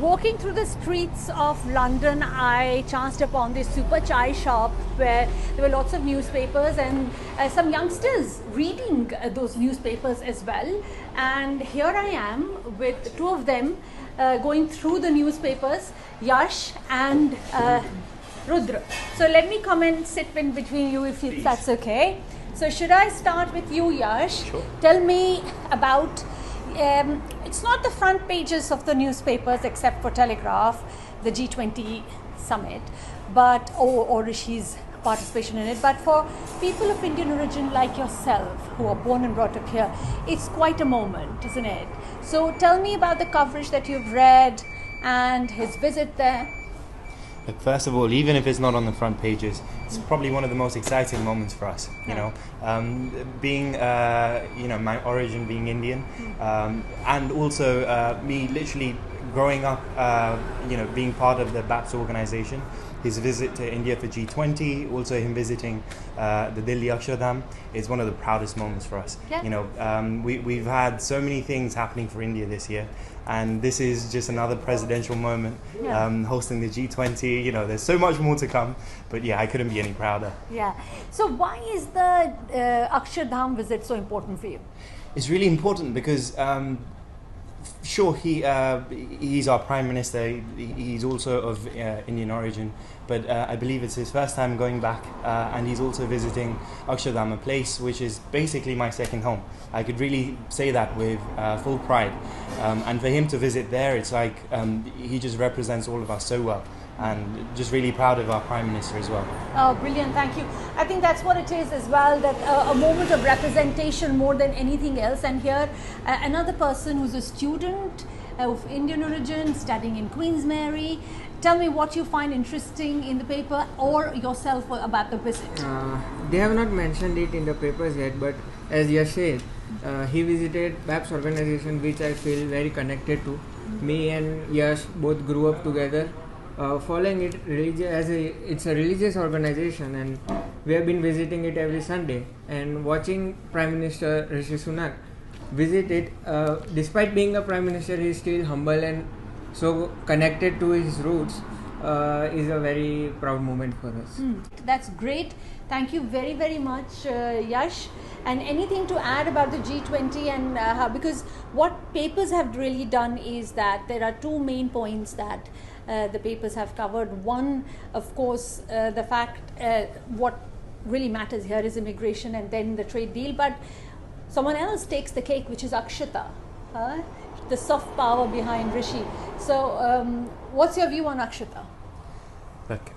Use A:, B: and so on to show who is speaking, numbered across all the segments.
A: Walking through the streets of London, I chanced upon this super chai shop where there were lots of newspapers and some youngsters reading those newspapers as well. And here I am with two of them going through the newspapers, Yash and Rudra. So let me come and sit in between you if that's okay. So should I start with you, Yash?
B: Sure.
A: Tell me about it's not the front pages of the newspapers except for Telegraph, the G20 summit, but or Rishi's participation in it. But for people of Indian origin like yourself, who are born and brought up here, it's quite a moment, isn't it? So tell me about the coverage that you've read and his visit there.
B: Look, first of all, even if it's not on the front pages, it's probably one of the most exciting moments for us. You know, being my origin being Indian, and also me literally growing up, being part of the BAPS organization. His visit to India for G20, also him visiting the Delhi Akshardham, is one of the proudest moments for us.
A: Yeah.
B: You know, we've had so many things happening for India this year, and this is just another presidential moment. Hosting the G20. You know, there's so much more to come, but yeah, I couldn't be any prouder.
A: Yeah. So why is the Akshardham visit so important for you?
B: It's really important because. Sure, he's our Prime Minister. He's also of Indian origin, but I believe it's his first time going back, and he's also visiting Akshardham, a place which is basically my second home. I could really say that with full pride. And for him to visit there, it's like he just represents all of us so well. And just really proud of our Prime Minister as well.
A: Oh, brilliant, thank you. I think that's what it is as well, that a moment of representation more than anything else. And here, another person who's a student of Indian origin, studying in Queen's Mary. Tell me what you find interesting in the paper or yourself about the visit.
C: They have not mentioned it in the papers yet, but as Yash said, he visited BAPS organization, which I feel very connected to. Me and Yash both grew up together. Following it it's a religious organization, and we have been visiting it every Sunday, and watching Prime Minister Rishi Sunak visit it, despite being a Prime Minister, he is still humble and so connected to his roots, is a very proud moment for us.
A: That's great. Thank you very, very much, Yash. And anything to add about the G20 and how, because what papers have really done is that there are two main points that the papers have covered. One, of course, the fact what really matters here is immigration and then the trade deal. But someone else takes the cake, which is Akshata, the soft power behind Rishi. So what's your view on Akshata?
B: Look,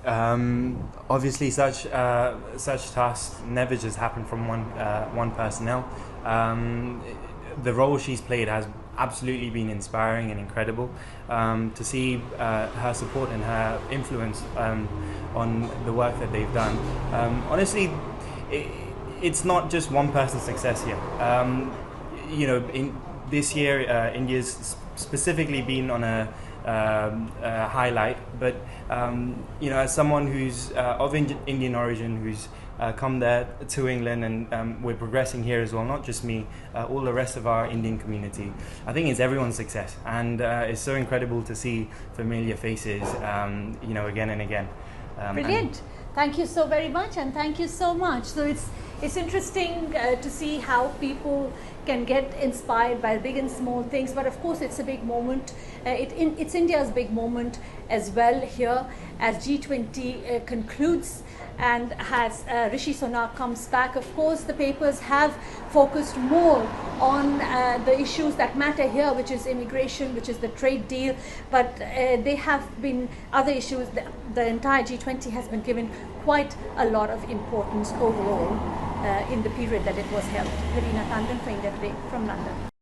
B: obviously such tasks never just happen from one personnel. The role she's played has absolutely been inspiring and incredible. To see her support and her influence on the work that they've done. Honestly, it's not just one person's success here. In this year, India's specifically been on a highlight, but as someone who's of Indian origin, who's come there to England, and we're progressing here as well, not just me, all the rest of our Indian community. I think it's everyone's success, and it's so incredible to see familiar faces, again and again.
A: Brilliant. Thank you so very much, and thank you so much. So it's interesting to see how people can get inspired by big and small things, but of course it's a big moment. It's India's big moment as well here as G20 concludes and as Rishi Sunak comes back. Of course, the papers have focused more on the issues that matter here, which is immigration, which is the trade deal, but they have been other issues. The entire G20 has been given quite a lot of importance overall in the period that it was held. Verena Tandon for India Today from London.